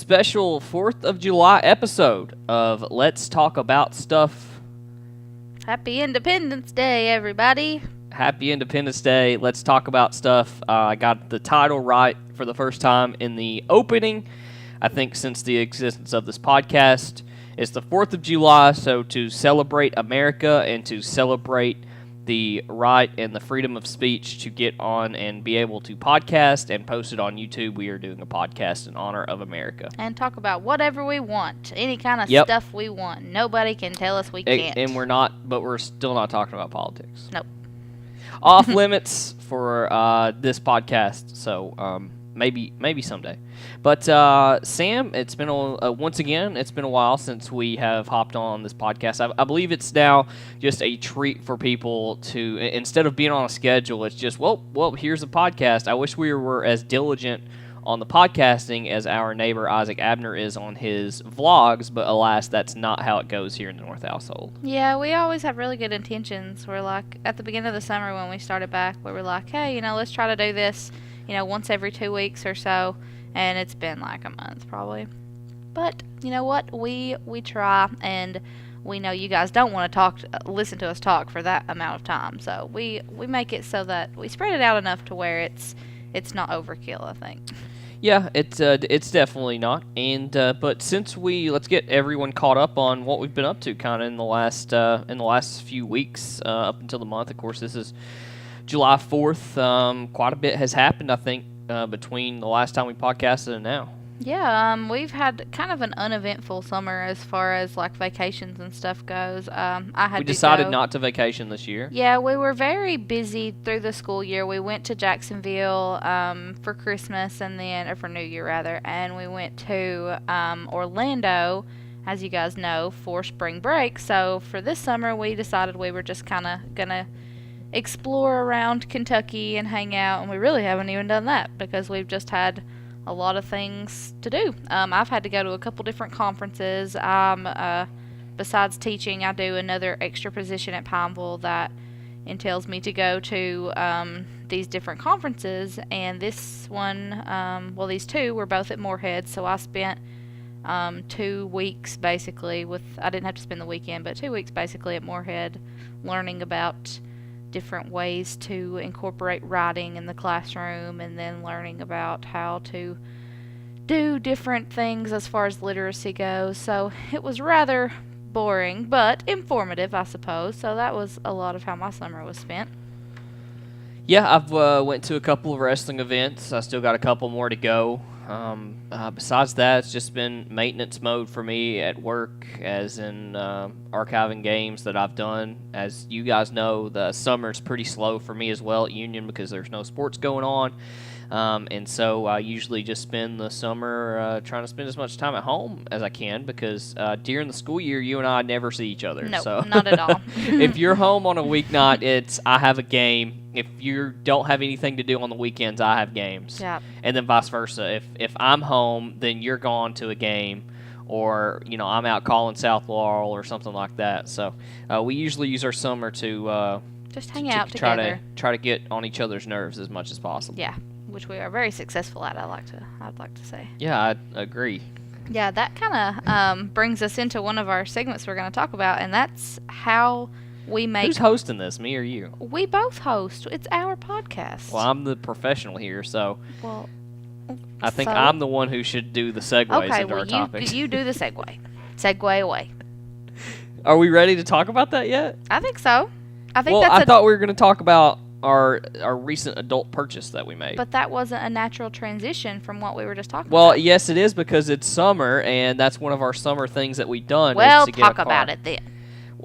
special 4th of July episode of Let's Talk About Stuff. Happy Independence Day, everybody. Happy Independence Day. Let's talk about stuff. I got the title right for the first time in the opening, I think, since the existence of this podcast. It's the 4th of July, so to celebrate America and to celebrate the right and the freedom of speech to get on and be able to podcast and post it on YouTube, we are doing a podcast in honor of America. And talk about whatever we want, any kind of stuff we want. Nobody can tell us we can't. And we're still not talking about politics. Nope. Off limits for this podcast, so maybe someday. But Sam, it's been once again, it's been a while since we have hopped on this podcast. I believe it's now just a treat for people to, instead of being on a schedule, it's just, well, here's a podcast. I wish we were as diligent on the podcasting as our neighbor Isaac Abner is on his vlogs, but alas, that's not how it goes here in the North household. Yeah, we always have really good intentions. We're like, at the beginning of the summer when we started back, we were like, hey, let's try to do this, once every 2 weeks or so, and it's been like a month probably. But you know what? We try, and we know you guys don't want to listen to us talk for that amount of time, so we make it so that we spread it out enough to where it's not overkill, I think. Yeah, it's definitely not. And but since let's get everyone caught up on what we've been up to, kind of in the last few weeks up until the month. Of course, this is July 4th. Quite a bit has happened, I think, between the last time we podcasted and now. Yeah, we've had kind of an uneventful summer as far as like vacations and stuff goes. We decided not to vacation this year. Yeah, we were very busy through the school year. We went to Jacksonville for Christmas or for New Year rather, and we went to Orlando, as you guys know, for spring break. So for this summer, we decided we were just kind of gonna explore around Kentucky and hang out, and we really haven't even done that because we've just had a lot of things to do. I've had to go to a couple different conferences. Besides teaching, I do another extra position at Pineville that entails me to go to these different conferences, and this one, these two were both at Moorhead, so I spent 2 weeks basically I didn't have to spend the weekend, but 2 weeks basically at Moorhead learning about different ways to incorporate writing in the classroom, and then learning about how to do different things as far as literacy goes. So it was rather boring, but informative, I suppose. So that was a lot of how my summer was spent. Yeah, I've went to a couple of wrestling events. I still got a couple more to go. Besides that, it's just been maintenance mode for me at work, as in archiving games that I've done. As you guys know, the summer's pretty slow for me as well at Union because there's no sports going on. And so I usually just spend the summer trying to spend as much time at home as I can because during the school year, you and I never see each other. No, so. Not at all. If you're home on a weeknight, it's I have a game. If you don't have anything to do on the weekends, I have games. Yeah. And then vice versa. If I'm home, then you're gone to a game, or I'm out calling South Laurel or something like that. So we usually use our summer to just hang out together. Try to get on each other's nerves as much as possible. Yeah, which we are very successful at. I'd like to say. Yeah, I agree. Yeah, that kind of brings us into one of our segments we're going to talk about, and that's how we make... Who's hosting this, me or you? We both host. It's our podcast. Well, I'm the professional here, so... Well, I think I'm the one who should do the segues into our topics. You do the segue. Segue away. Are we ready to talk about that yet? I think so. I thought we were going to talk about our recent adult purchase that we made. But that wasn't a natural transition from what we were just talking about. Well, yes, it is, because it's summer, and that's one of our summer things that we've done. Well, is to get a car. talk about it then.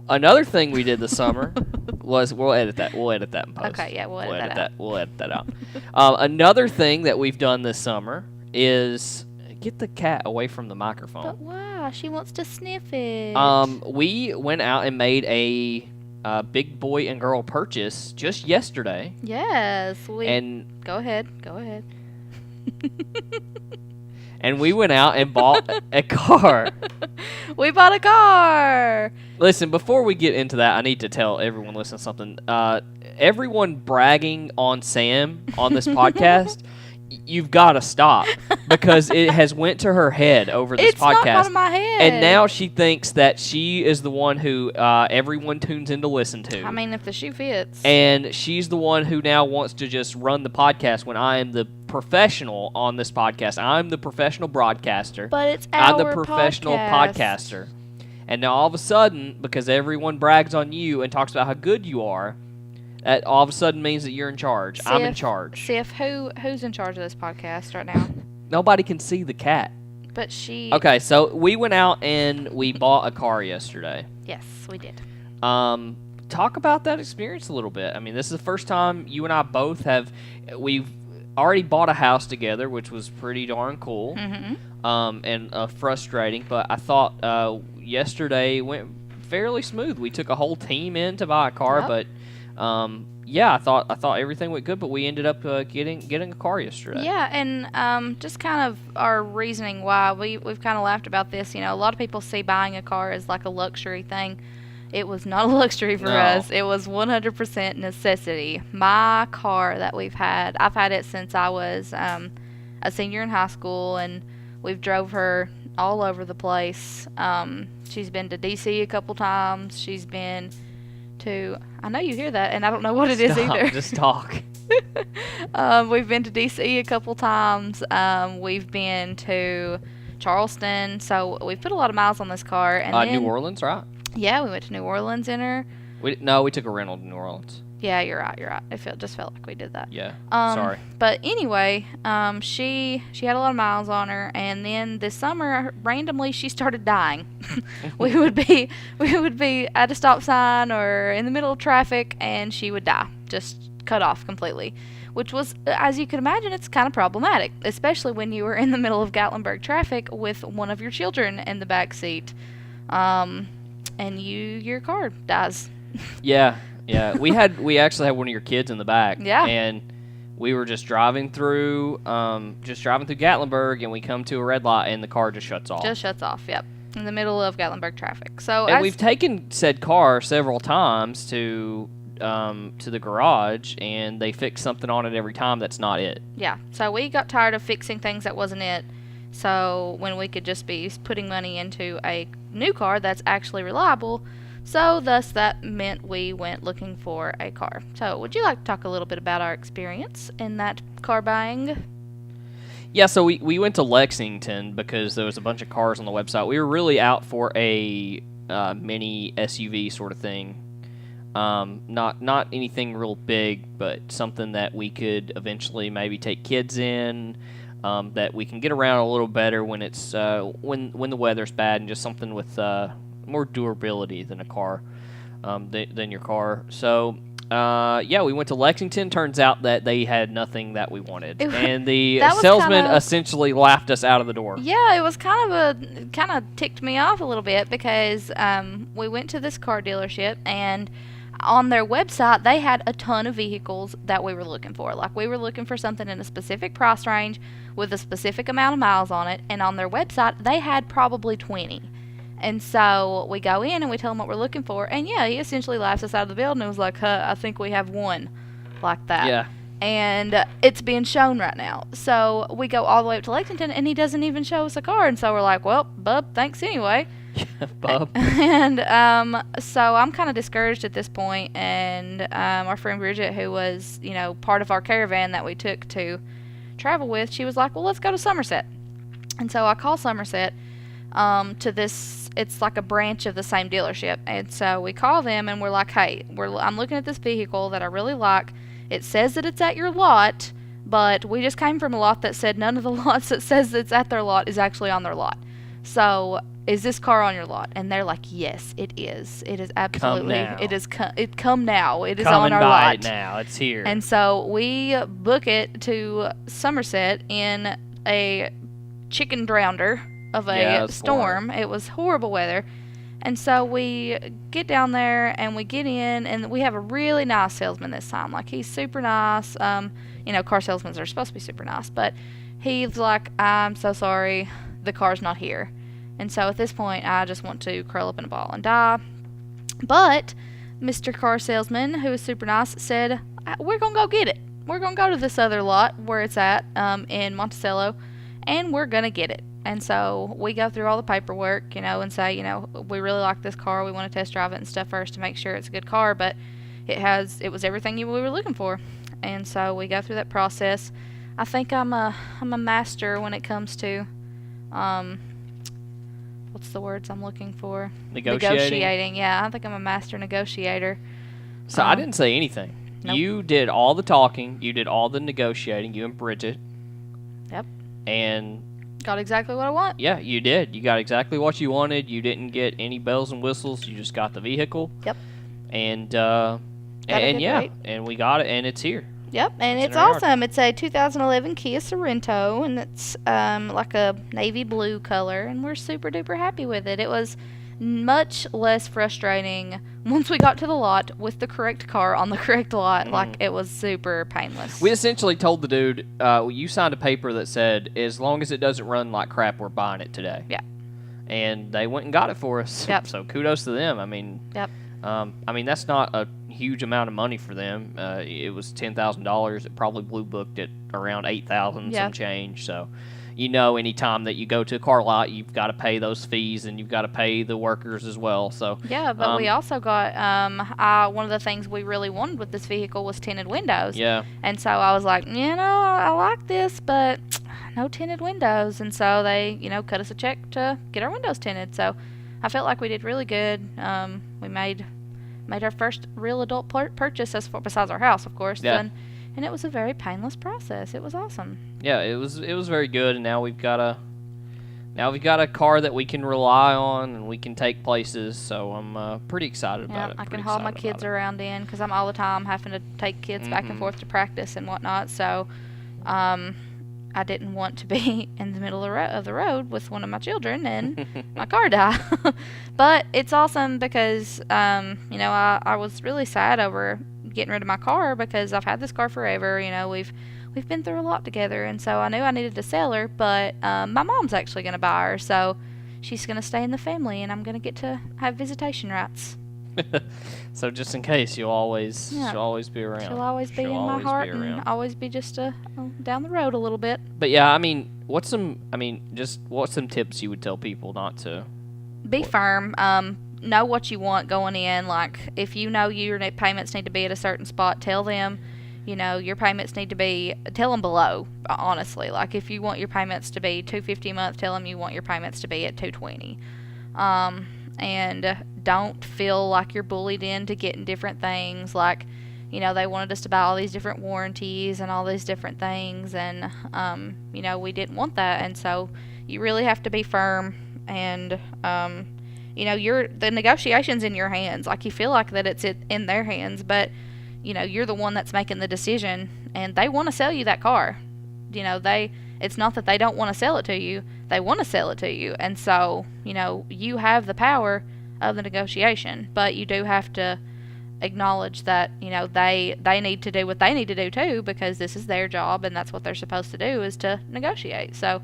Another thing we did this summer was we'll edit that in post. Okay, yeah, we'll edit that out. We'll edit that out. Another thing that we've done this summer is get the cat away from the microphone. But why? She wants to sniff it. We went out and made a big boy and girl purchase just yesterday. Yes, and go ahead. And we went out and bought a car. We bought a car. Listen, before we get into that, I need to tell everyone listening something. Everyone bragging on Sam on this podcast, you've got to stop because it has went to her head over this It's podcast. not gone to my head. And now she thinks that she is the one who everyone tunes in to listen to. I mean, if the shoe fits. And she's the one who now wants to just run the podcast when I am the professional on this podcast. I'm the professional broadcaster. But it's I'm the our professional podcast. podcaster. And now all of a sudden, because everyone brags on you and talks about how good you are, that all of a sudden means that you're in charge. I'm in charge. Sif, who's in charge of this podcast right now? Nobody can see the cat. But she... Okay, so we went out and we bought a car yesterday. Yes, we did. Talk about that experience a little bit. I mean, this is the first time you and I both have... We've already bought a house together, which was pretty darn cool. Mm-hmm. And frustrating, but I thought yesterday went fairly smooth. We took a whole team in to buy a car, Yep. but yeah, I thought everything went good, but we ended up getting a car yesterday. Yeah, and just kind of our reasoning why we've kind of laughed about this. You know, a lot of people see buying a car as like a luxury thing. It was not a luxury for No. us. It was 100% necessity. My car that we've had, I've had it since I was a senior in high school, and we've drove her all over the place. She's been to DC a couple times. She's been to... I know you hear that, and I don't know what it is Stop, either. Just talk. We've been to DC a couple times. We've been to Charleston. So we've put a lot of miles on this car. And then, New Orleans, right? Yeah, we went to New Orleans in her. We took a rental to New Orleans. Yeah, you're right. It just felt like we did that. Yeah. Sorry. But anyway, she had a lot of miles on her, and then this summer, randomly, she started dying. we would be at a stop sign or in the middle of traffic, and she would die, just cut off completely. Which was, as you can imagine, it's kind of problematic, especially when you were in the middle of Gatlinburg traffic with one of your children in the back seat, and your car dies. Yeah. Yeah, we actually had one of your kids in the back. Yeah. And we were just driving through Gatlinburg, and we come to a red light, and the car just shuts off. Just shuts off, yep. In the middle of Gatlinburg traffic. So And we've taken said car several times to the garage, and they fix something on it every time that's not it. Yeah. So we got tired of fixing things that wasn't it. So when we could just be putting money into a new car that's actually reliable. So thus that meant we went looking for a car. So would you like to talk a little bit about our experience in that car buying? Yeah, so we went to Lexington because there was a bunch of cars on the website. We were really out for a mini SUV sort of thing. Not anything real big, but something that we could eventually maybe take kids in, that we can get around a little better when it's when the weather's bad, and just something with more durability than a car, than your car. So, yeah, we went to Lexington. Turns out that they had nothing that we wanted, and the salesman essentially laughed us out of the door. Yeah, it was kind of ticked me off a little bit because we went to this car dealership, and on their website they had a ton of vehicles that we were looking for. Like, we were looking for something in a specific price range with a specific amount of miles on it, and on their website they had probably 20. And so we go in and we tell him what we're looking for. And yeah, he essentially laughs us out of the building and was like, I think we have one like that. Yeah. And it's being shown right now. So we go all the way up to Lexington and he doesn't even show us a car. And so we're like, well, bub, thanks anyway. Bub. And so I'm kind of discouraged at this point. And our friend Bridget, who was, part of our caravan that we took to travel with, she was like, well, let's go to Somerset. And so I call Somerset to this. It's like a branch of the same dealership, and so we call them and we're like, hey, I'm looking at this vehicle that I really like. It says that it's at your lot, but we just came from a lot that said none of the lots that says it's at their lot is actually on their lot. So is this car on your lot? And they're like, yes, it is. It is absolutely. Come now. It is. Come now. It is Come on and our buy lot it now. It's here. And so we book it to Somerset in a chicken drownder of a storm. It was horrible weather. And so we get down there and we get in, and we have a really nice salesman this time. Like, he's super nice. Car salesmen are supposed to be super nice, but he's like, I'm so sorry, the car's not here. And so at this point, I just want to curl up in a ball and die. But Mr. Car Salesman, who was super nice, said, we're going to go get it. we're gonna go to this other lot where it's at in Monticello, and we're gonna get it. And so we go through all the paperwork, and say, we really like this car. We want to test drive it and stuff first to make sure it's a good car, but it was everything we were looking for. And so we go through that process. I think I'm a master when it comes to what's the words I'm looking for? Negotiating. Yeah, I think I'm a master negotiator. So I didn't say anything. Nope. You did all the talking. You did all the negotiating. You and Bridget. Yep. And got exactly what I want. yeah, you did. You got exactly what you wanted. You didn't get any bells and whistles. You just got the vehicle. Yep. And rate. and we got it, and it's here. Yep, and it's in our yard. awesome. It's a 2011 Kia Sorento, and it's like a navy blue color, and we're super duper happy with it. It was much less frustrating once we got to the lot with the correct car on the correct lot. Like, it was super painless. We essentially told the dude, you signed a paper that said, as long as it doesn't run like crap, we're buying it today. Yeah. And they went and got it for us. Yep. So kudos to them. I mean, Yep. That's not a huge amount of money for them. It was $10,000. It probably blue booked at around $8,000 some change. So, anytime that you go to a car lot, you've got to pay those fees and you've got to pay the workers as well. So yeah, but we also got one of the things we really wanted with this vehicle was tinted windows. Yeah. And so I was like, I like this, but no tinted windows. And so they, cut us a check to get our windows tinted. So I felt like we did really good. We made our first real adult purchase besides our house, of course. Yeah. And it was a very painless process. It was awesome. Yeah, it was very good, and now we've got a car that we can rely on and we can take places. So I'm pretty excited about it. I can haul my kids around in because I'm all the time having to take kids back and forth to practice and whatnot. So I didn't want to be in the middle of the road with one of my children and my car die. But it's awesome because I was really sad over getting rid of my car because I've had this car forever. We've been through a lot together, and so I knew I needed to sell her, but my mom's actually going to buy her, so she's going to stay in the family, and I'm going to get to have visitation rights. So just in case, she'll always be around. She'll always be in my heart and always be just down the road a little bit. But yeah, what's some tips you would tell people not to? Be firm. Know what you want going in. Like, if your payments need to be at a certain spot, tell them. Your payments need to be, tell them below, honestly. Like, if you want your payments to be $250 a month, tell them you want your payments to be at $220. And don't feel like you're bullied into getting different things. Like, they wanted us to buy all these different warranties and all these different things, and, we didn't want that. And so you really have to be firm, and, the negotiation's in your hands. Like, you feel like that it's in their hands, but you're the one that's making the decision, and they want to sell you that car. It's not that they don't want to sell it to you. They want to sell it to you. And so, you have the power of the negotiation, but you do have to acknowledge that, they need to do what they need to do too, because this is their job and that's what they're supposed to do, is to negotiate. So,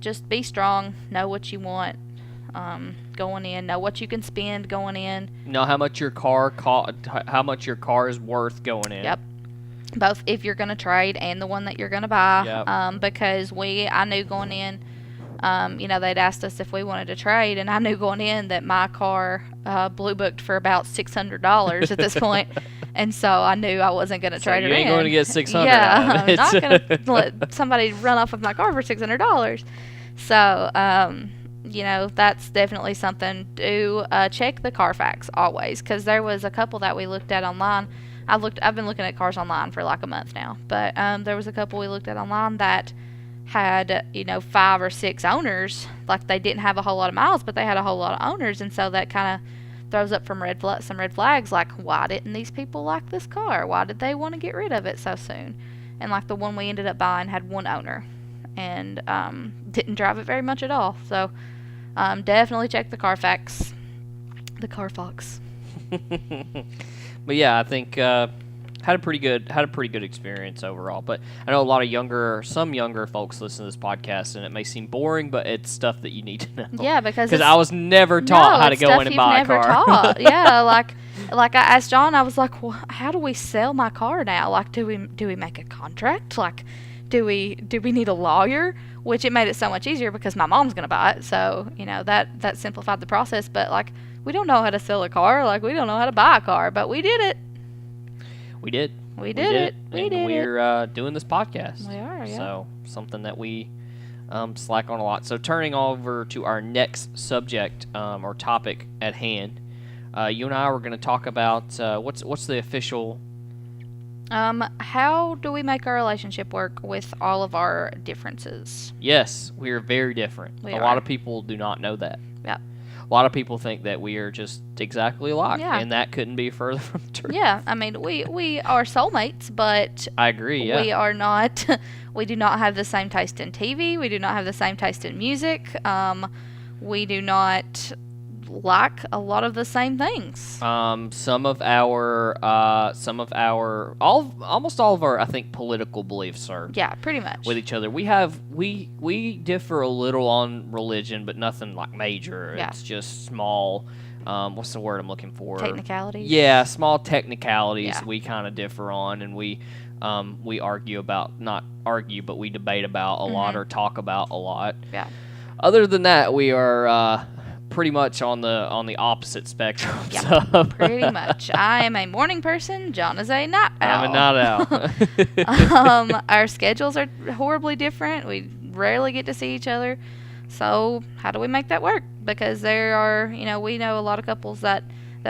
just be strong, know what you want. Going in, know what you can spend going in. Know how much your car how much your car is worth going in. Yep. Both if you're going to trade and the one that you're going to buy. Yep. Because I knew going in, they'd asked us if we wanted to trade, and I knew going in that my car blue booked for about $600 at this point. And so I knew I wasn't going to trade it in. You ain't going to get $600. Yeah, I'm not going to let somebody run off with my car for $600. So, that's definitely something. Do check the Carfax always, because there was a couple that we looked at online. I've been looking at cars online for like a month now, but there was a couple we looked at online that had 5 or 6 owners. Like, they didn't have a whole lot of miles, but they had a whole lot of owners, and so that kind of throws up some red flags. Like, why didn't these people like this car? Why did they want to get rid of it so soon? And like the one we ended up buying had 1 owner and didn't drive it very much at all. So definitely check the Carfax. The Carfax. But yeah, I think had a pretty good experience overall. But I know a lot of some younger folks listen to this podcast, and it may seem boring, but it's stuff that you need to know. Yeah, because I was never taught how to go in and buy a car. Taught. Yeah, like like I asked John, I was like, well, how do we sell my car now? Like, do we make a contract? Like, do we need a lawyer? Which it made it so much easier because my mom's gonna buy it, so that simplified the process. But like, we don't know how to sell a car. Like, we don't know how to buy a car, but we did it. We did. We did it. And we're doing this podcast. We are, yeah. So something that we slack on a lot. So turning over to our next subject or topic at hand, you and I were going to talk about what's the official. How do we make our relationship work with all of our differences? Yes, we are very different. A lot of people do not know that. Yeah. A lot of people think that we are just exactly alike, Yeah. and that couldn't be further from the truth. Yeah, I mean, we are soulmates, but I agree, yeah. we are not. We do not have the same taste in TV. We do not have the same taste in music. We do not like a lot of the same things. Almost all of our, I think, political beliefs are Yeah, pretty much. with each other. We differ a little on religion, but nothing like major. Yeah. It's just small. What's the word I'm looking for? Technicalities. Yeah, small technicalities Yeah. we kind of differ on, and we argue about, not argue, but we debate about a lot or talk about a lot. Yeah. Other than that, we are pretty much on the opposite spectrum. Yep, So. pretty much. I am a morning person. John is a night owl. I'm a night owl. Our schedules are horribly different. We rarely get to see each other. So how do we make that work? Because there are, we know a lot of couples that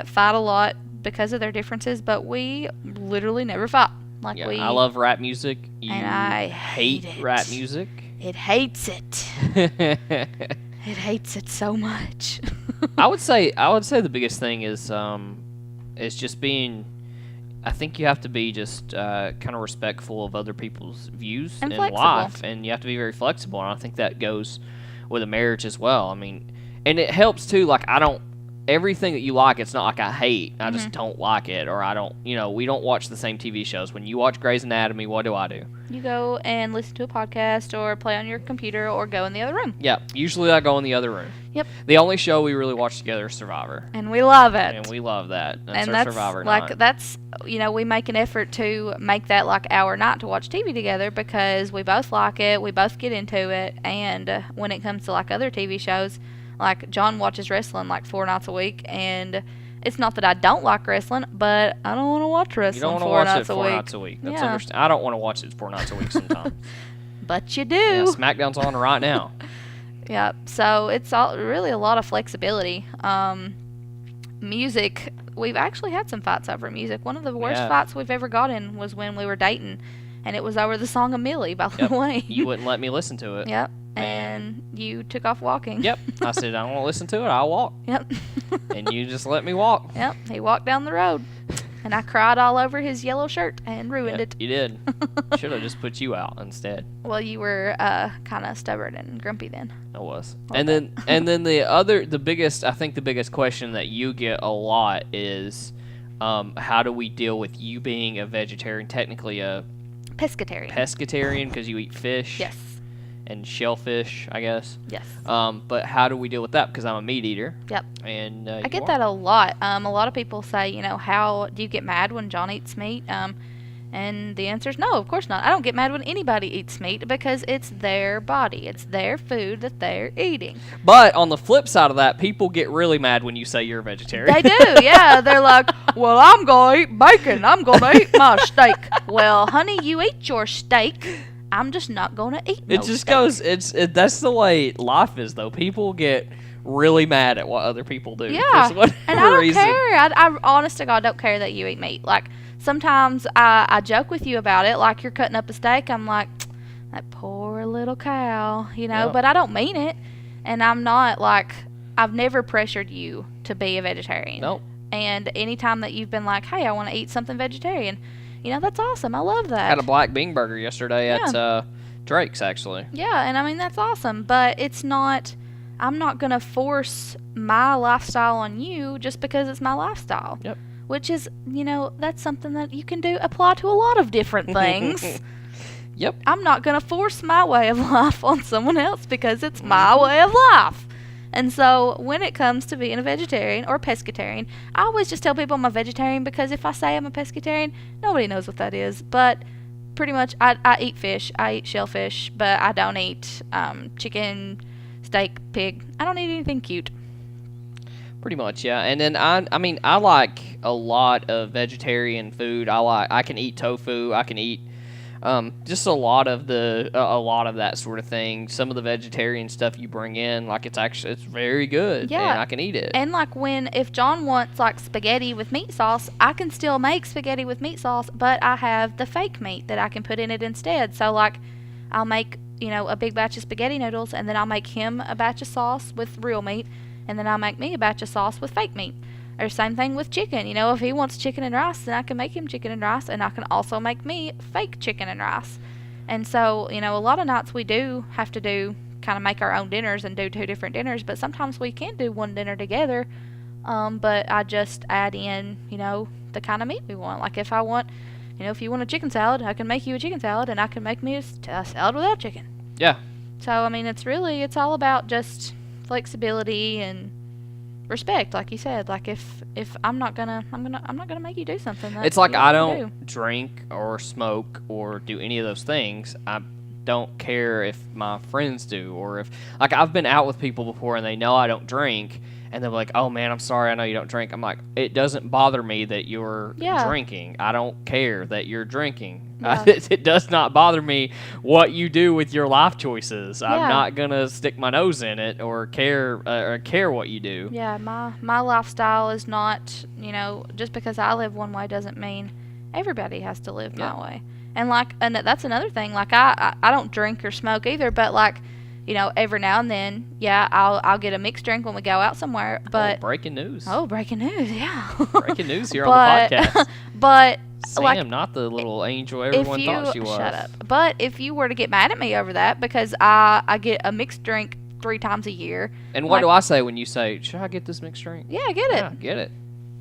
fight a lot because of their differences, but we literally never fight. Like Yeah, I love rap music. You And I hate it. rap music. It hates it. It hates it so much. I would say the biggest thing is just being. I think you have to be just kind of respectful of other people's views And in flexible. life, and you have to be very flexible. And I think that goes with a marriage as well. I mean, and it helps too. Like, I don't. Everything that you like, it's not like I hate. I just don't like it, or I don't. We don't watch the same TV shows. When you watch Grey's Anatomy, what do? You go and listen to a podcast or play on your computer or go in the other room. Yeah, usually I go in the other room. Yep. The only show we really watch together is Survivor. And we love it. And we love that. That's and our that's Survivor like night. that's we make an effort to make that like our night to watch TV together because we both like it, we both get into it, and when it comes to like other TV shows, like John watches wrestling like 4 nights a week, and it's not that I don't like wrestling, but I don't want to watch You wrestling don't want to 4 watch nights it a 4 week. nights a week. That's Yeah. understand. I don't want to watch it 4 nights a week sometimes. But you do. Yeah, SmackDown's on right now. Yeah, so it's all really a lot of flexibility. Music, we've actually had some fights over music. One of the worst Yeah. fights we've ever got in was when we were dating, and it was over the song Amelie by Lil Wayne. You wouldn't let me listen to it. Yep, and you took off walking. Yep. I said, I don't want to listen to it. I'll walk. Yep. And you just let me walk. Yep, he walked down the road, and I cried all over his yellow shirt and ruined Yep, it. you did. Should have just put you out instead. Well, you were kind of stubborn and grumpy then. I was. Okay. And then the biggest question that you get a lot is, how do we deal with you being a vegetarian, technically a Pescatarian. pescatarian because you eat fish Yes. and shellfish, I guess. Yes. But how do we deal with that? Because I'm a meat eater. Yep. And I get that a lot. A lot of people say, how do you get mad when John eats meat? And the answer is no, of course not. I don't get mad when anybody eats meat because it's their body. It's their food that they're eating. But on the flip side of that, people get really mad when you say you're a vegetarian. They do, yeah. They're like, well, I'm going to eat bacon. I'm going to eat my steak. Well, honey, you eat your steak. I'm just not going to eat no It just steak. goes. That's the way life is, though. People get really mad at what other people do. Yeah, for whatever and I don't reason. care. I honest to God don't care that you eat meat. Like, sometimes I joke with you about it, like you're cutting up a steak. I'm like, that poor little cow, Yeah. but I don't mean it. And I'm not like, I've never pressured you to be a vegetarian. Nope. And anytime that you've been like, hey, I want to eat something vegetarian, that's awesome. I love that. Had a black bean burger yesterday at Drake's, actually. Yeah, and I mean, that's awesome, but it's not, I'm not going to force my lifestyle on you just because it's my lifestyle. Yep. Which is, that's something that you can apply to a lot of different things. Yep. I'm not going to force my way of life on someone else because it's my way of life. And so when it comes to being a vegetarian or pescatarian, I always just tell people I'm a vegetarian because if I say I'm a pescatarian, nobody knows what that is. But pretty much I eat fish. I eat shellfish, but I don't eat chicken, steak, pig. I don't eat anything cute. Pretty much, yeah. And then I mean, I like a lot of vegetarian food. I can eat tofu. I can eat just a lot of that sort of thing. Some of the vegetarian stuff you bring in, like it's very good. Yeah. And I can eat it. And like if John wants like spaghetti with meat sauce, I can still make spaghetti with meat sauce, but I have the fake meat that I can put in it instead. So like I'll make, a big batch of spaghetti noodles, and then I'll make him a batch of sauce with real meat, and then I'll make me a batch of sauce with fake meat. Or same thing with chicken. If he wants chicken and rice, then I can make him chicken and rice, and I can also make me fake chicken and rice. And so, a lot of nights we do have to kind of make our own dinners and do 2 different dinners, but sometimes we can do one dinner together. But I just add in, the kind of meat we want. Like if I want, if you want a chicken salad, I can make you a chicken salad, and I can make me a salad without chicken. Yeah. So, I mean, it's all about just flexibility and respect, like you said. Like if I'm not gonna make you do something. It's like I don't drink or smoke or do any of those things. I don't care if my friends do, or if like I've been out with people before and they know I don't drink, and they're like, "Oh man, I'm sorry, I know you don't drink." I'm like, it doesn't bother me that you're drinking. I don't care that you're drinking. Yeah. It does not bother me what you do with your life choices. I'm not gonna stick my nose in it or care what you do. Yeah, my lifestyle is not, just because I live one way doesn't mean everybody has to live my way. And that's another thing. Like I don't drink or smoke either, but like, every now and then, I'll get a mixed drink when we go out somewhere. But breaking news. Oh, breaking news, yeah. Breaking news here on the podcast. But Sam, not the little angel everyone thought she was. Shut up. But if you were to get mad at me over that, because I get a mixed drink 3 times a year. And what do I say when you say, "Should I get this mixed drink?" Yeah, get it. Yeah, get it.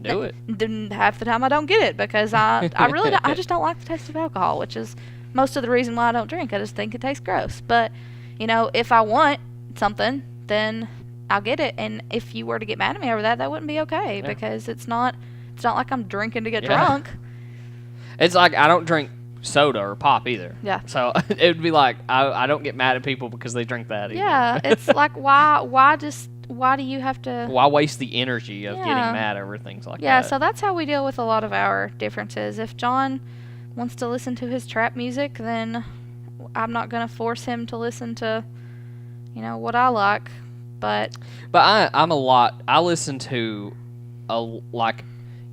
Do it. Then half the time I don't get it because I really don't, I just don't like the taste of alcohol, which is most of the reason why I don't drink. I just think it tastes gross. But if I want something, then I'll get it. And if you were to get mad at me over that, that wouldn't be okay because it's not like I'm drinking to get drunk. It's like I don't drink soda or pop either. Yeah. So it would be like I don't get mad at people because they drink that either. Yeah. It's like why do you have to... Why waste the energy of getting mad over things like that? Yeah, so that's how we deal with a lot of our differences. If John wants to listen to his trap music, then I'm not going to force him to listen to, what I like. But I listen to,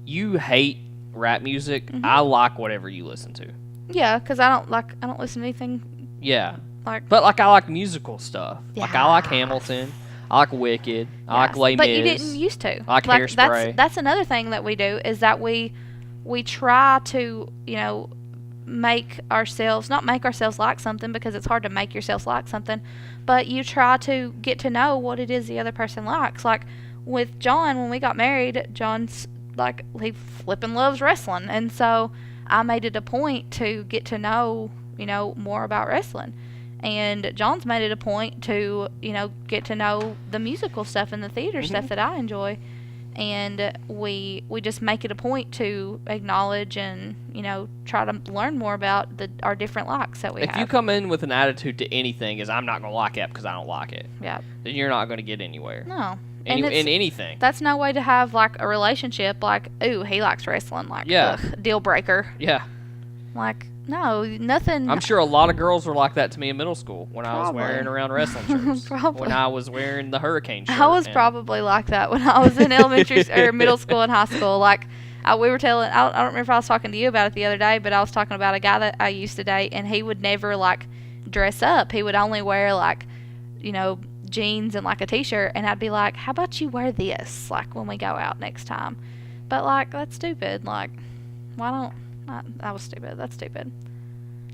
you hate rap music. Mm-hmm. I like whatever you listen to. Yeah, because I don't listen to anything... Yeah. But I like musical stuff. Yeah. Like I like Hamilton. I like Wicked. I like Les Mis. But you didn't used to. I like Hairspray. That's another thing that we do is that we try to, not make ourselves like something because it's hard to make yourself like something, but you try to get to know what it is the other person likes. Like with John, when we got married, John's like, he flipping loves wrestling. And so I made it a point to get to know, more about wrestling. And John's made it a point to, get to know the musical stuff and the theater stuff that I enjoy. And we just make it a point to acknowledge and, try to learn more about our different likes that we have. If you come in with an attitude to anything is I'm not going to like it because I don't like it. Yeah. Then you're not going to get anywhere. No. In anything. That's no way to have, like, a relationship like, ooh, he likes wrestling. Like, ugh, deal breaker. Yeah. Like... No, nothing. I'm sure a lot of girls were like that to me in middle school when I was wearing around wrestling shirts. Probably. When I was wearing the hurricane shirt. I was probably like that when I was in elementary or middle school and high school. Like, we were telling, I don't remember if I was talking to you about it the other day, but I was talking about a guy that I used to date, and he would never, like, dress up. He would only wear, like, jeans and, like, a t-shirt, and I'd be like, how about you wear this, like, when we go out next time? But, like, that's stupid. Like, why don't... That was stupid. That's stupid.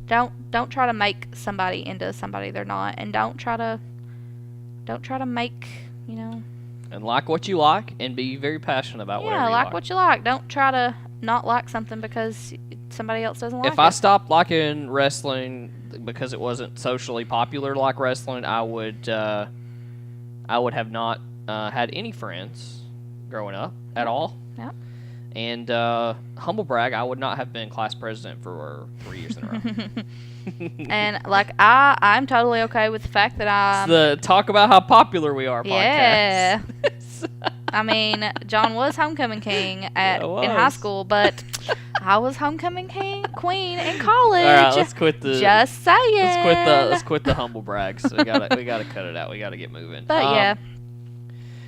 Don't try to make somebody into somebody they're not, and don't try to make, And like what you like, and be very passionate about whatever you like. Yeah, like what you like. Don't try to not like something because somebody else doesn't like it. If I stopped liking wrestling because it wasn't socially popular like wrestling, I would have not had any friends growing up at all. Yep. And humble brag, I would not have been class president for 3 years in a row. And like I'm totally okay with the fact that It's the talk about how popular we are podcast. Yeah. I mean, John was homecoming king in high school, but I was homecoming queen in college. All right, let's quit the. Just saying. Let's quit the humble brags. We gotta cut it out. We gotta get moving. But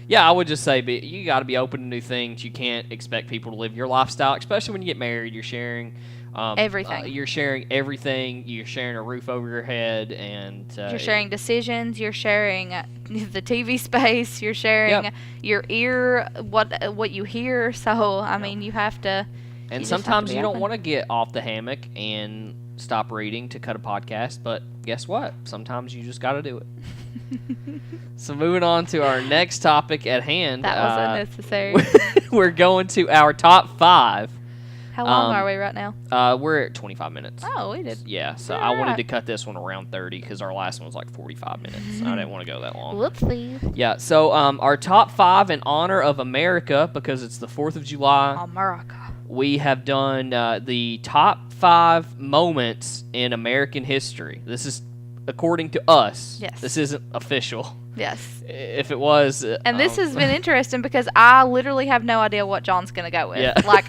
yeah, I would just say you got to be open to new things. You can't expect people to live your lifestyle, especially when you get married. You're sharing everything. You're sharing everything. You're sharing a roof over your head, and you're sharing decisions. You're sharing the TV space. You're sharing your ear, what you hear. So I mean, you have to. And sometimes you don't want to get off the hammock and stop reading to cut a podcast, but guess what? Sometimes you just got to do it. So moving on to our next topic at hand. That was unnecessary. We're going to our top 5. How long are we right now? We're at 25 minutes. Oh, we did. Yeah, so I wanted to cut this one around 30 because our last one was like 45 minutes. I didn't want to go that long. Whoopsie. Yeah, so our top 5 in honor of America, because it's the 4th of July. America. We have done the top 5 moments in American history. This is according to us. Yes. This isn't official. Yes. If it was. And this has been interesting because I literally have no idea what John's going to go with. Yeah. Like,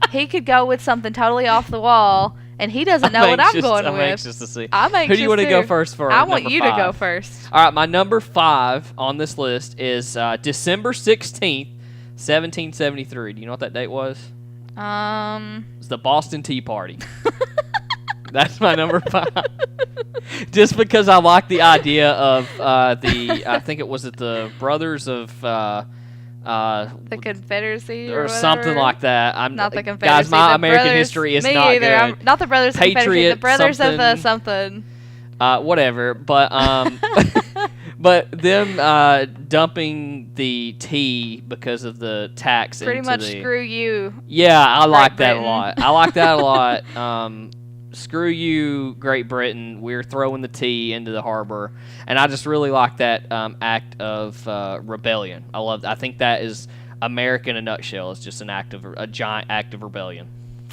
he could go with something totally off the wall, and he doesn't know what I'm going with. I'm anxious to see. I'm anxious. Who do you want to go first for? I want you to go first. All right, my number 5 on this list is December 16th, 1773. Do you know what that date was? It's the Boston Tea Party. That's my number 5. Just because I like the idea of I think it was the Brothers of the Confederacy or something like that. I'm not the Confederacy. Guys, my American brothers, history is me not either. good. I'm not the Brothers of the Confederacy. The Brothers something, of the something. Whatever, but but them dumping the tea because of the tax. Pretty much screw you. Yeah, I like that Britain. a lot. I like that a lot. Screw you, Great Britain. We're throwing the tea into the harbor, and I just really like that act of rebellion. I think that is America in a nutshell. It's just a giant act of rebellion.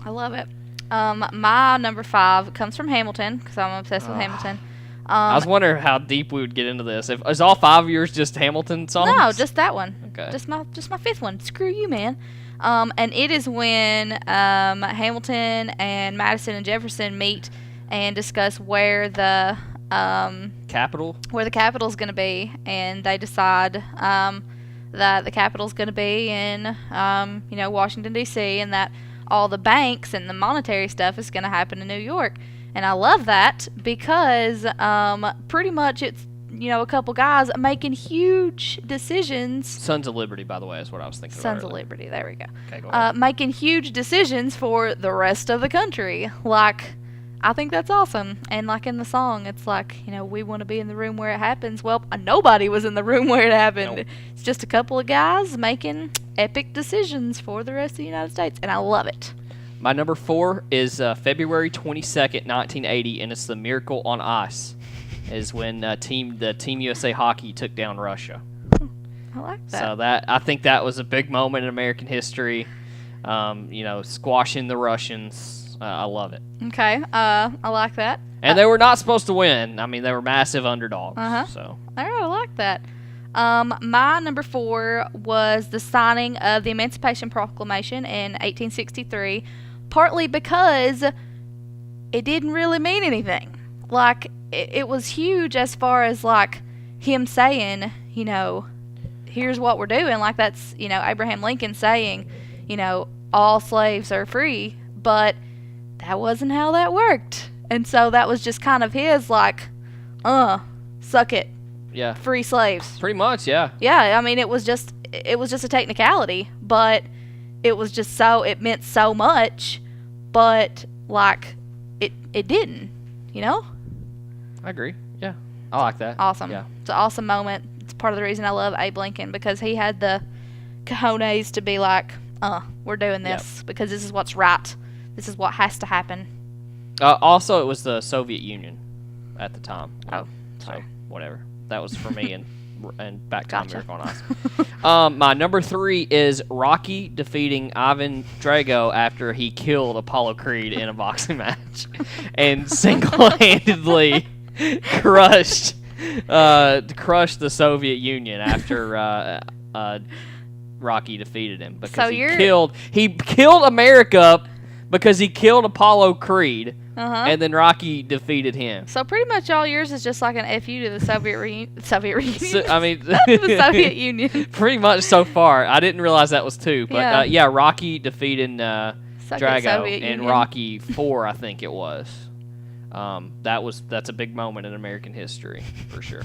I love it. My number 5 comes from Hamilton because I'm obsessed with Hamilton. I was wondering how deep we would get into this. Is all 5 of yours just Hamilton songs? No, just that one. Okay. Just my 5th one. Screw you, man. And it is when Hamilton and Madison and Jefferson meet and discuss where the capital is going to be, and they decide that the capital is going to be in Washington D.C. and that all the banks and the monetary stuff is going to happen in New York. And I love that because pretty much it's a couple guys making huge decisions. Sons of Liberty, by the way, is what I was thinking. Sons of Liberty, there we go. Okay, go ahead. Making huge decisions for the rest of the country. Like, I think that's awesome. And like in the song, it's like, we want to be in the room where it happens. Well, nobody was in the room where it happened. Nope. It's just a couple of guys making epic decisions for the rest of the United States, and I love it. My number 4 is February 22nd, 1980, and it's the Miracle on Ice. Is when the Team USA hockey took down Russia. I like that. So I think that was a big moment in American history. Squashing the Russians. I love it. Okay, I like that. And they were not supposed to win. I mean, they were massive underdogs. So. All right, I like that. My number 4 was the signing of the Emancipation Proclamation in 1863, partly because it didn't really mean anything. Like, it was huge as far as, like, him saying, here's what we're doing. Like, that's, Abraham Lincoln saying, all slaves are free. But that wasn't how that worked. And so that was just kind of his, like, suck it. Yeah. Free slaves. Pretty much, yeah. Yeah, I mean, it was just a technicality, but it meant so much, but, like, it didn't, I agree. Yeah. I like that. Awesome. Yeah. It's an awesome moment. It's part of the reason I love Abe Lincoln, because he had the cojones to be like, we're doing this because this is what's right. This is what has to happen. Also, it was the Soviet Union at the time. Oh, so whatever. That was for me and and back to Gotcha. America on Ice. My number 3 is Rocky defeating Ivan Drago after he killed Apollo Creed in a boxing match and single-handedly crushed the Soviet Union after Rocky defeated him because So he killed America because he killed Apollo Creed. And then Rocky defeated him. So pretty much all yours is just like an FU to the Soviet Union. So, I mean, The Soviet Union. pretty much so far. I didn't realize that was 2, but Yeah. Rocky defeating Suck it, Drago Soviet in Union. Rocky 4, I think it was. That's a big moment in American history for sure.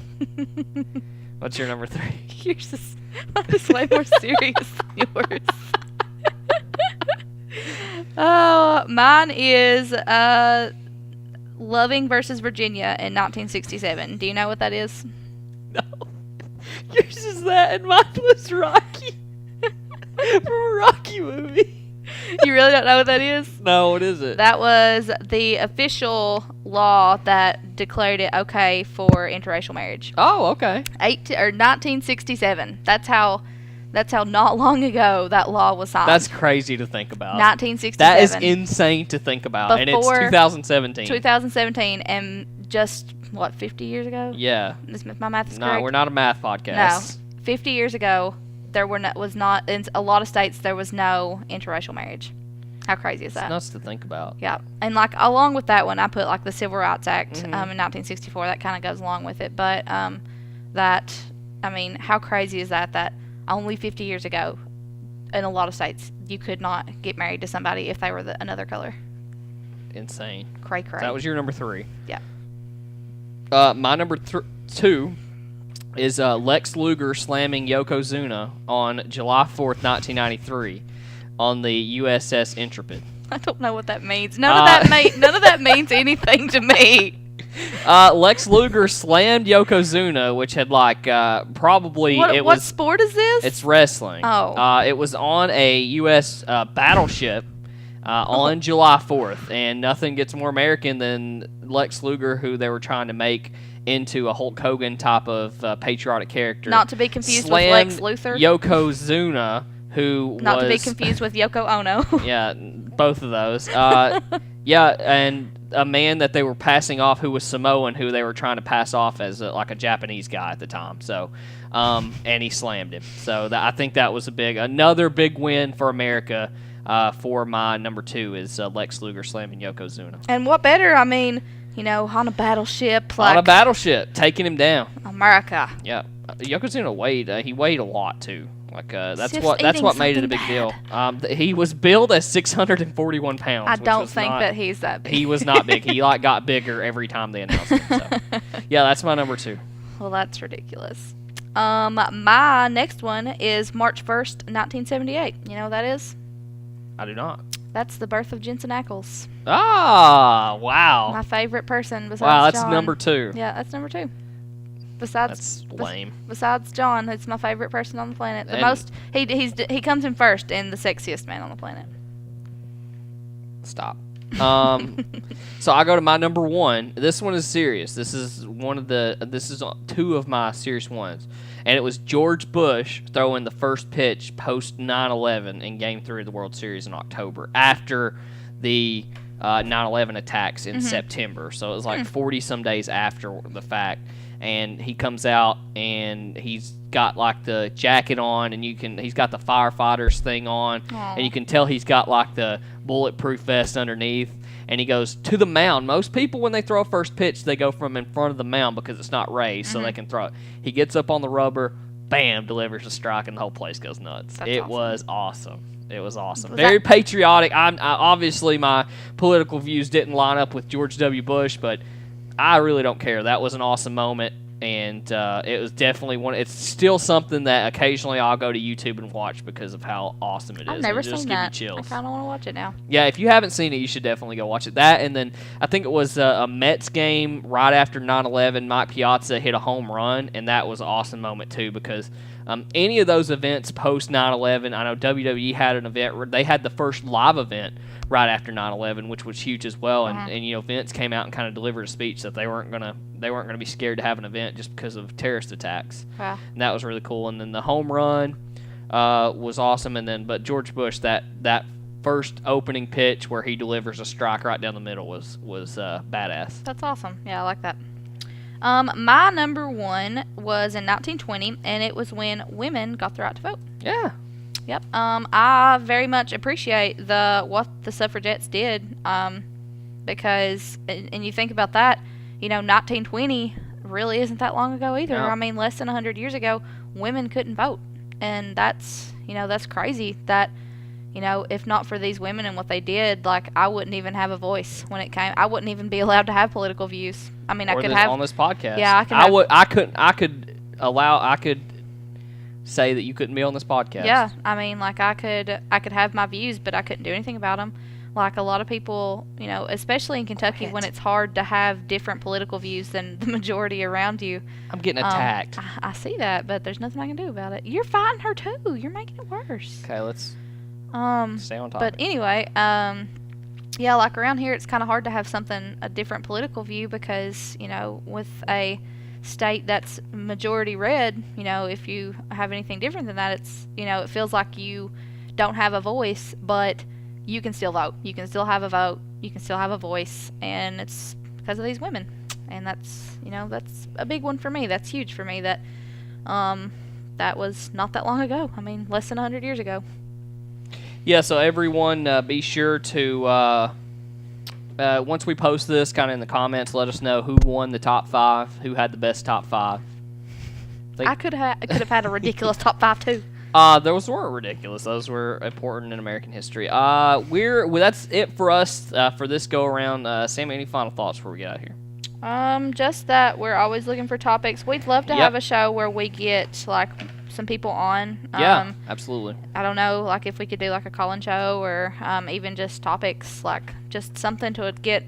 What's your number 3? Yours is way more serious than yours. Oh, mine is Loving versus Virginia in 1967. Do you know what that is? No. Yours is that, and mine was Rocky. From a Rocky movie. You really don't know what that is? No, what is it? That was the official law that declared it okay for interracial marriage. Oh, okay. 1967. That's how not long ago that law was signed. That's crazy to think about. 1967. That is insane to think about, and it's Before 2017. 2017, and just, 50 years ago? Yeah. My math is No, correct? we're not a math podcast. No. 50 years ago, was not, in a lot of states, there was no interracial marriage. How crazy is It's that? nuts to think about. Yeah. And, along with that one, I put, the Civil Rights Act in 1964. That kind of goes along with it. But how crazy is that only 50 years ago, in a lot of states, you could not get married to somebody if they were another color. Insane. Cray. That was your number 3. Yeah. My number 2 is Lex Luger slamming Yokozuna on July 4th, 1993 on the USS Intrepid. I don't know what that means. None of that means anything to me. Lex Luger slammed Yokozuna, which had probably What sport is this? It's wrestling. Oh. It was on a U.S. Battleship on July 4th, and nothing gets more American than Lex Luger, who they were trying to make into a Hulk Hogan type of patriotic character. Not to be confused with Lex Luthor. Yokozuna, who Not to be confused with Yoko Ono. Yeah, both of those. And a man that they were passing off who was Samoan, who they were trying to pass off as a Japanese guy at the time. So, and he slammed him. So I think that was another big win for America. For my number 2 is Lex Luger slamming Yokozuna. And what better? On a battleship. On a battleship, taking him down. America. Yeah, Yokozuna weighed. He weighed a lot too. That's Just what made it a eating big deal. He was billed as 641 pounds. I don't think that he's that big. He was not big. He got bigger every time they announced him. So. Yeah, that's my number 2. Well, that's ridiculous. My next one is March 1st, 1978. You know what that is? I do not. That's the birth of Jensen Ackles. Ah, wow. My favorite person besides Wow, that's John. number 2. Yeah, that's number 2. That's lame. Besides John, it's my favorite person on the planet. He comes in first and the sexiest man on the planet. Stop. So I go to my number 1. This one is serious. This is 2 of my serious ones. And it was George Bush throwing the first pitch post 9/11 in Game 3 of the World Series in October after the 9/11 attacks in September. So it was 40-some days after the fact. And he comes out and he's got the jacket on, and he's got the firefighters thing on. Aww. And you can tell he's got the bulletproof vest underneath. And he goes to the mound. Most people, when they throw a first pitch, they go from in front of the mound because it's not raised, so they can throw it. He gets up on the rubber, bam, delivers a strike, and the whole place goes nuts. It was awesome. It was awesome. Very patriotic. Obviously, my political views didn't line up with George W. Bush, but I really don't care. That was an awesome moment. And it was definitely it's still something that occasionally I'll go to YouTube and watch because of how awesome it is. I've never It'll just seen give you that. chills. I kind of want to watch it now. Yeah, if you haven't seen it, you should definitely go watch it. That, and then I think it was a Mets game right after 9/11. Mike Piazza hit a home run, and that was an awesome moment too because any of those events post 9/11, I know WWE had an event where they had the first live event right after 9/11, which was huge as well. Uh-huh. And you know, Vince came out and kind of delivered a speech that they weren't gonna be scared to have an event just because of terrorist attacks. Wow. And that was really cool. And then the home run was awesome. And then, but George Bush, that first opening pitch where he delivers a strike right down the middle was badass. That's awesome. Yeah, I like that. My number one was in 1920, and it was when women got the right to vote. Yeah. Yep. I very much appreciate what the suffragettes did, because, and you think about that, you know, 1920 really isn't that long ago either. No. I mean, less than 100 years ago, women couldn't vote, and that's crazy. That, you know, if not for these women and what they did, like, I wouldn't even have a voice when it came. I wouldn't even be allowed to have political views. I mean, I could have on this podcast. Yeah, I could say that you couldn't be on this podcast. Yeah, I mean, like, I could have my views, but I couldn't do anything about them. Like, a lot of people, you know, especially in Kentucky, when it's hard to have different political views than the majority around you. I'm getting attacked. I see that, but there's nothing I can do about it. You're fighting her too. You're making it worse. Okay, let's stay on topic. But anyway, yeah, like, around here, it's kind of hard to have a different political view because, you know, with a state that's majority red, you know, if you have anything different than that, it's, you know, it feels like you don't have a voice, but you can still vote. You can still have a vote. You can still have a voice, and it's because of these women. And that's, you know, that's a big one for me. That's huge for me that that was not that long ago. I mean, less than 100 years ago. Yeah, so everyone be sure to once we post this, kind of in the comments, let us know who won the top 5, who had the best top 5. I could have had a ridiculous top 5 too. Those weren't ridiculous. Those were important in American history. That's it for us for this go around. Sam, any final thoughts before we get out of here? Just that we're always looking for topics. We'd love to have a show where we get, like, some people on. Yeah, absolutely. I don't know, like, if we could do, like, a call-in show or even just topics, like, just something to get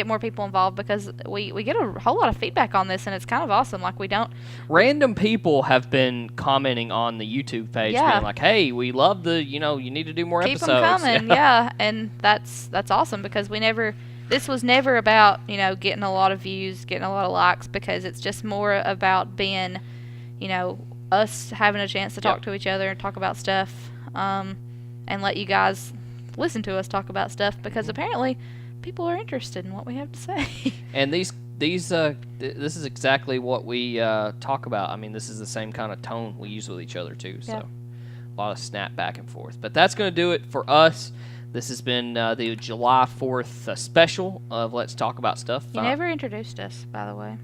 more people involved, because we get a whole lot of feedback on this, and it's kind of awesome. Like, we don't... Random people have been commenting on the YouTube page, being like, hey, we love you need to do more episodes. Keep them coming, yeah. And that's awesome, because this was never about, you know, getting a lot of views, getting a lot of likes, because it's just more about being, you know, us having a chance to talk to each other and talk about stuff, and let you guys listen to us talk about stuff, because apparently people are interested in what we have to say. And this is exactly what we talk about. I mean, this is the same kind of tone we use with each other too. So a lot of snap back and forth. But that's going to do it for us. This has been the July 4th special of Let's Talk About Stuff. You never introduced us, by the way.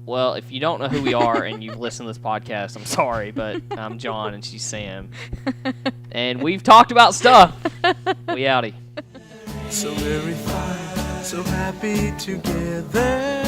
Well, if you don't know who we are and you've listened to this podcast, I'm sorry, but I'm John and she's Sam. And we've talked about stuff. We outie. So very fine, so happy together.